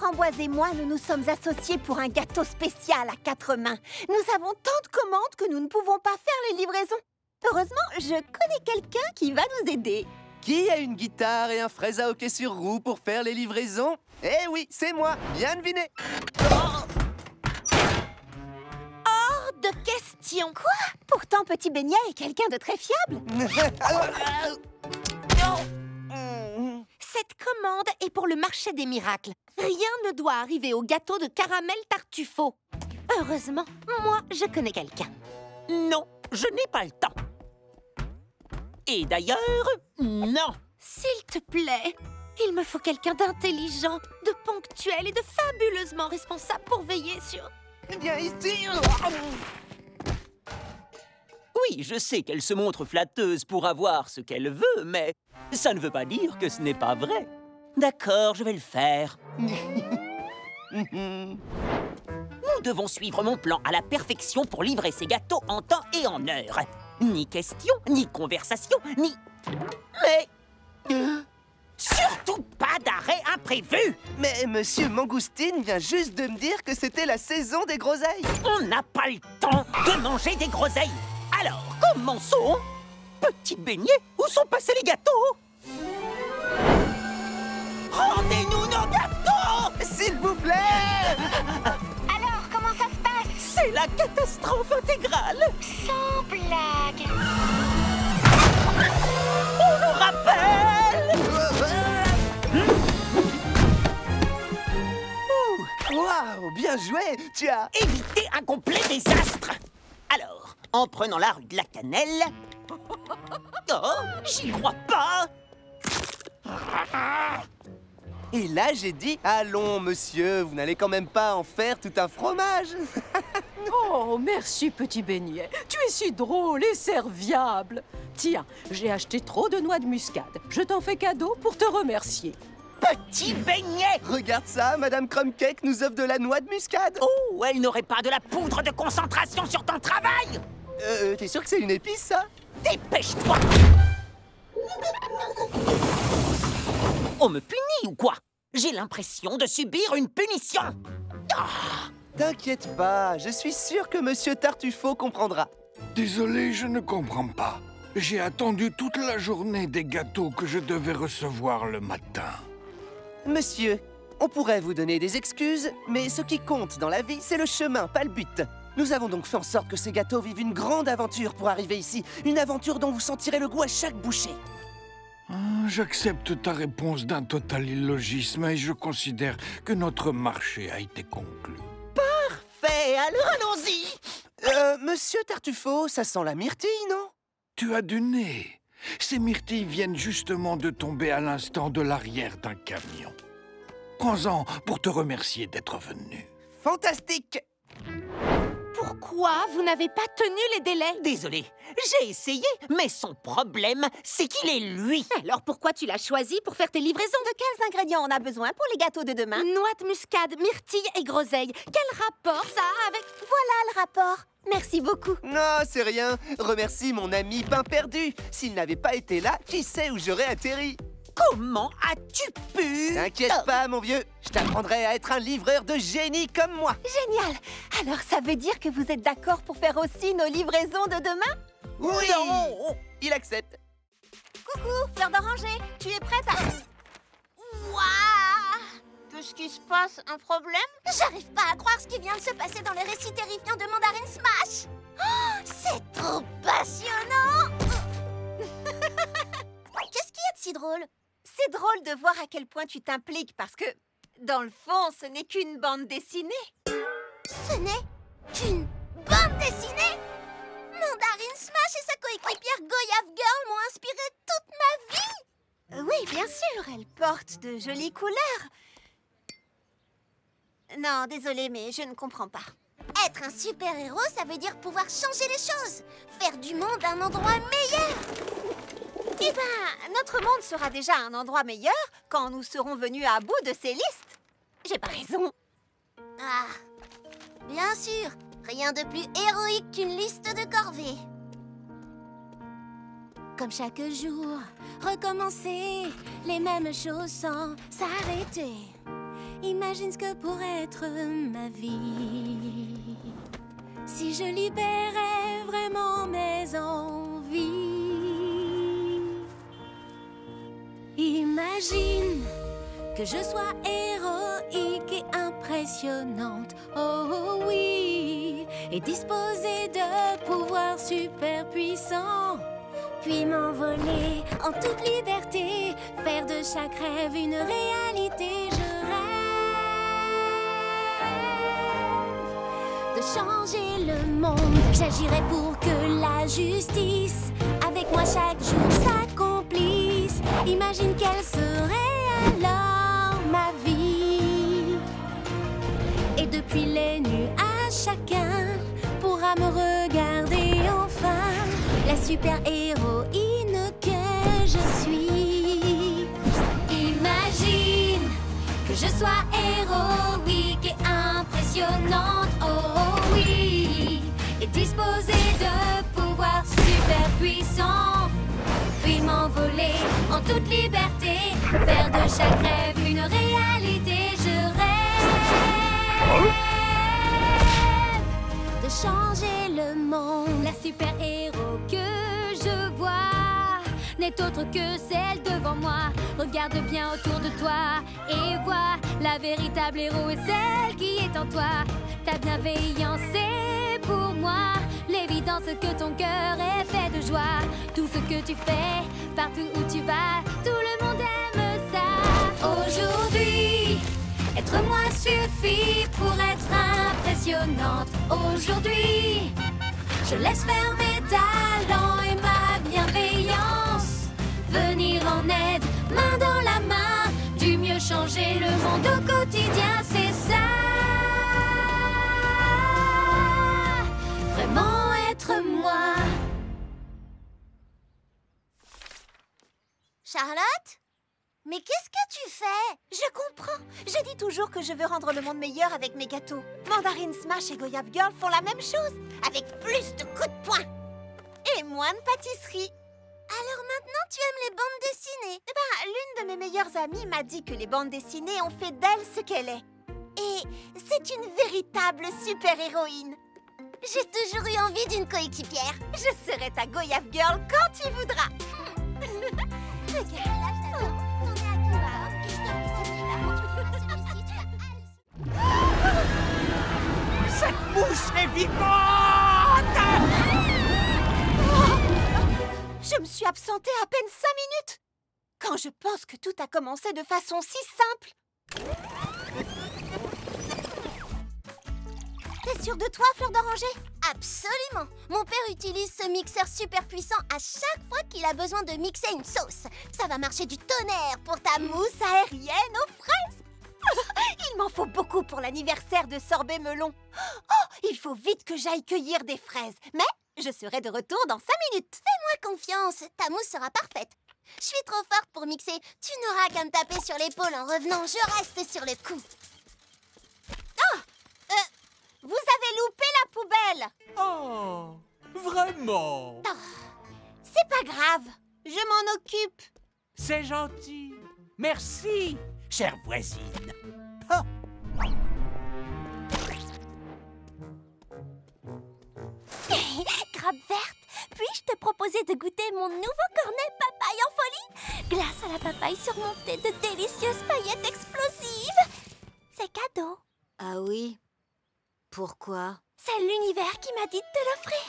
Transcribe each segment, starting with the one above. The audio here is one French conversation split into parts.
Framboise et moi, nous nous sommes associés pour un gâteau spécial à 4 mains. Nous avons tant de commandes que nous ne pouvons pas faire les livraisons. Heureusement, je connais quelqu'un qui va nous aider. Qui a une guitare et un fraise à hockey sur roue pour faire les livraisons? Eh oui, c'est moi, bien deviné. Hors de question. Quoi? Pourtant, Petit Beignet est quelqu'un de très fiable. Cette commande est pour le marché des miracles. Rien ne doit arriver au gâteau de caramel Tartufo. Heureusement, moi, je connais quelqu'un. Non, je n'ai pas le temps. Et d'ailleurs, non. S'il te plaît, il me faut quelqu'un d'intelligent, de ponctuel et de fabuleusement responsable pour veiller sur... Viens ici. Oui, je sais qu'elle se montre flatteuse pour avoir ce qu'elle veut, mais ça ne veut pas dire que ce n'est pas vrai. D'accord, je vais le faire. Nous devons suivre mon plan à la perfection pour livrer ces gâteaux en temps et en heure. Ni question, ni conversation, ni... Mais... surtout pas d'arrêt imprévu! Mais Monsieur Mangoustine vient juste de me dire que c'était la saison des groseilles. On n'a pas le temps de manger des groseilles. Alors, commençons. Petit Beignet, où sont passés les gâteaux? Rendez-nous nos gâteaux! S'il vous plaît! Alors, comment ça se passe? C'est la catastrophe intégrale! Sans blague. On nous rappelle! Waouh, bien joué! Tu as... Éviter un complet désastre! Alors, en prenant la rue de la Cannelle... Oh, j'y crois pas! Et là, j'ai dit, allons, monsieur, vous n'allez quand même pas en faire tout un fromage. Oh, merci, Petit Beignet. Tu es si drôle et serviable. Tiens, j'ai acheté trop de noix de muscade. Je t'en fais cadeau pour te remercier. Petit Beignet! Regarde ça, Madame Crumbcake nous offre de la noix de muscade. Oh, elle n'aurait pas de la poudre de concentration sur ton travail! T'es sûr que c'est une épice, ça? Dépêche-toi! On me punit ou quoi? J'ai l'impression de subir une punition! Ah! T'inquiète pas, je suis sûr que Monsieur Tartufo comprendra. Désolé, je ne comprends pas. J'ai attendu toute la journée des gâteaux que je devais recevoir le matin. Monsieur, on pourrait vous donner des excuses, mais ce qui compte dans la vie, c'est le chemin, pas le but. Nous avons donc fait en sorte que ces gâteaux vivent une grande aventure pour arriver ici. Une aventure dont vous sentirez le goût à chaque bouchée. J'accepte ta réponse d'un total illogisme et je considère que notre marché a été conclu. Parfait, alors allons-y! Monsieur Tartufo, ça sent la myrtille, non? Tu as du nez. Ces myrtilles viennent justement de tomber à l'instant de l'arrière d'un camion. Prends-en pour te remercier d'être venu. Fantastique! Pourquoi vous n'avez pas tenu les délais? Désolé, j'ai essayé, mais son problème, c'est qu'il est lui. Alors pourquoi tu l'as choisi pour faire tes livraisons? De quels ingrédients on a besoin pour les gâteaux de demain? Noix de muscade, myrtille et groseille. Quel rapport ça a avec... Voilà le rapport. Merci beaucoup. Non, c'est rien. Remercie mon ami pain perdu. S'il n'avait pas été là, qui sait où j'aurais atterri? Comment as-tu pu? T'inquiète pas, mon vieux. Je t'apprendrai à être un livreur de génie comme moi. Génial. Alors ça veut dire que vous êtes d'accord pour faire aussi nos livraisons de demain? Oui! Non. Il accepte. Coucou, fleur d'oranger. Tu es prête à... Waouh! Qu'est-ce qui se passe? Un problème? J'arrive pas à croire ce qui vient de se passer dans les récits terrifiants de Mandarin Smash. Oh, c'est trop passionnant. Qu'est-ce qu'il y a de si drôle? C'est drôle de voir à quel point tu t'impliques parce que, dans le fond, ce n'est qu'une bande dessinée. Ce n'est qu'une bande dessinée? Mandarin Smash et sa coéquipière Goyave Girl m'ont inspiré toute ma vie. Oui, bien sûr, elle porte de jolies couleurs. Non, désolée, mais je ne comprends pas. Être un super-héros, ça veut dire pouvoir changer les choses. Faire du monde un endroit meilleur. Eh ben, notre monde sera déjà un endroit meilleur quand nous serons venus à bout de ces listes. J'ai pas raison. Ah, bien sûr. Rien de plus héroïque qu'une liste de corvées. Comme chaque jour, recommencer les mêmes choses sans s'arrêter. imagine ce que pourrait être ma vie si je libérais vraiment mes envies. Imagine que je sois héroïque et impressionnante, oh oui, et disposée de pouvoirs super puissants. Puis m'envoler en toute liberté, faire de chaque rêve une réalité. Je rêve de changer le monde. J'agirai pour que la justice avec moi chaque jour s'accomplisse. Imagine quelle serait alors ma vie. Et depuis les nuages, chacun pourra me regarder enfin, la super-héroïne que je suis. Imagine que je sois héroïque et impressionnante, oh oui, et disposée de pouvoirs super puissants. Puis m'envoler en toute liberté, faire de chaque rêve une réalité. Je rêve de changer le monde. La super-héros que je vois n'est autre que celle devant moi. Regarde bien autour de toi et vois, la véritable héros est celle qui est en toi. Ta bienveillance est pour moi l'évidence que ton cœur est fait de joie. Tout ce que tu fais, partout où tu vas, tout le monde aime ça. Aujourd'hui, être moi suffit pour être impressionnante. Aujourd'hui, je laisse faire mes talents et ma bienveillance venir en aide, main dans la main, du mieux changer le monde au quotidien, c'est ça. Vraiment être moi. Charlotte? Mais qu'est-ce que tu fais? Je comprends. Je dis toujours que je veux rendre le monde meilleur avec mes gâteaux. Mandarine Smash et Goyave Girl font la même chose, avec plus de coups de poing. Et moins de pâtisserie. Alors maintenant, tu aimes les bandes dessinées? Eh ben, l'une de mes meilleures amies m'a dit que les bandes dessinées ont fait d'elle ce qu'elle est. Et c'est une véritable super-héroïne. J'ai toujours eu envie d'une coéquipière. Je serai ta Goyave Girl quand tu voudras. Regarde, là, je t'adore. T'en es à Cuba, hein, et je t'ai mis celui-là. Tu veux celui-ci, tu vas halluciner. Cette mouche est vivante! Je me suis absentée à peine 5 minutes. Quand je pense que tout a commencé de façon si simple. T'es sûre de toi, Fleur d'Oranger? Absolument. Mon père utilise ce mixeur super puissant à chaque fois qu'il a besoin de mixer une sauce. Ça va marcher du tonnerre pour ta mousse aérienne aux fraises. Il m'en faut beaucoup pour l'anniversaire de Sorbet Melon. Oh, il faut vite que j'aille cueillir des fraises. Mais je serai de retour dans 5 minutes. Fais-moi confiance, ta mousse sera parfaite. Je suis trop forte pour mixer. Tu n'auras qu'à me taper sur l'épaule en revenant. Je reste sur le coup. Vous avez loupé la poubelle. Oh, vraiment? C'est pas grave, je m'en occupe. C'est gentil. Merci, chère voisine. Oh. Grappe verte, puis-je te proposer de goûter mon nouveau cornet papaye en folie? Glace à la papaye surmontée de délicieuses paillettes explosives. C'est cadeau. Ah oui? Pourquoi? C'est l'univers qui m'a dit de te l'offrir.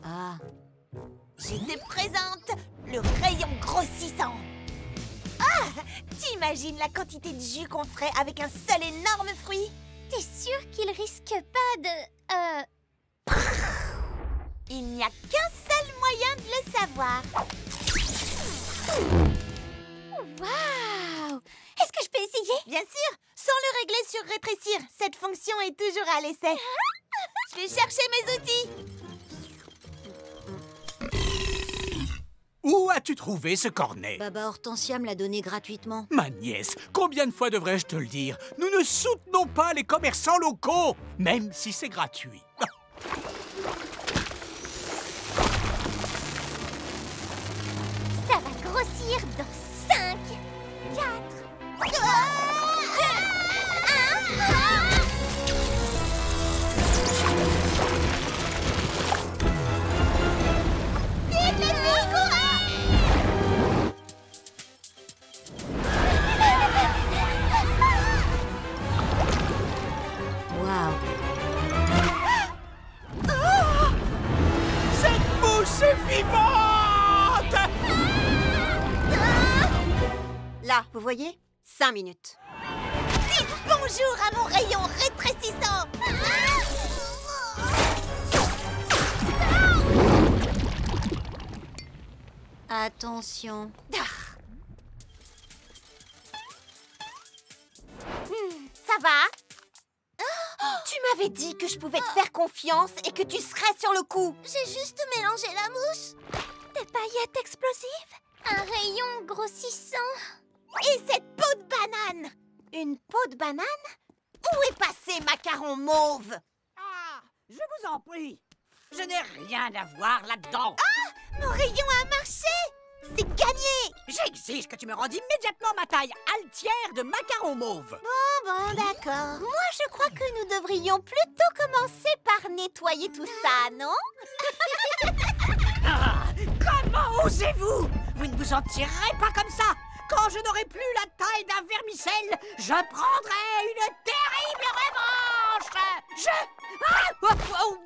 Ah, J'étais présente, le rayon grossissant. Ah, t'imagines la quantité de jus qu'on ferait avec un seul énorme fruit? T'es sûre qu'il risque pas de... Il n'y a qu'un seul moyen de le savoir. Waouh! Est-ce que je peux essayer? Bien sûr, sans le régler sur rétrécir. Cette fonction est toujours à l'essai. Je vais chercher mes outils. Où as-tu trouvé ce cornet? Baba Hortensia me l'a donné gratuitement. Ma nièce, combien de fois devrais-je te le dire? Nous ne soutenons pas les commerçants locaux, même si c'est gratuit. Ça va grossir dans 5 Là, vous voyez? 5 minutes. Dites bonjour à mon rayon rétrécissant. Attention. Ça va? Tu m'avais dit que je pouvais te faire confiance et que tu serais sur le coup. J'ai juste mélangé la mousse. Des paillettes explosives. Un rayon grossissant. Et cette peau de banane? Une peau de banane? Où est passé Macaron Mauve? Ah, je vous en prie. Je n'ai rien à voir là-dedans. Mon rayon a marché! C'est gagné! J'exige que tu me rendes immédiatement ma taille altière de macaron mauve. Bon, d'accord. Moi, je crois que nous devrions plutôt commencer par nettoyer tout ça, non? Ah, comment osez-vous? Vous ne vous en tirerez pas comme ça. Quand je n'aurai plus la taille d'un vermicelle, je prendrai une terrible revanche. Ah, oh, oh.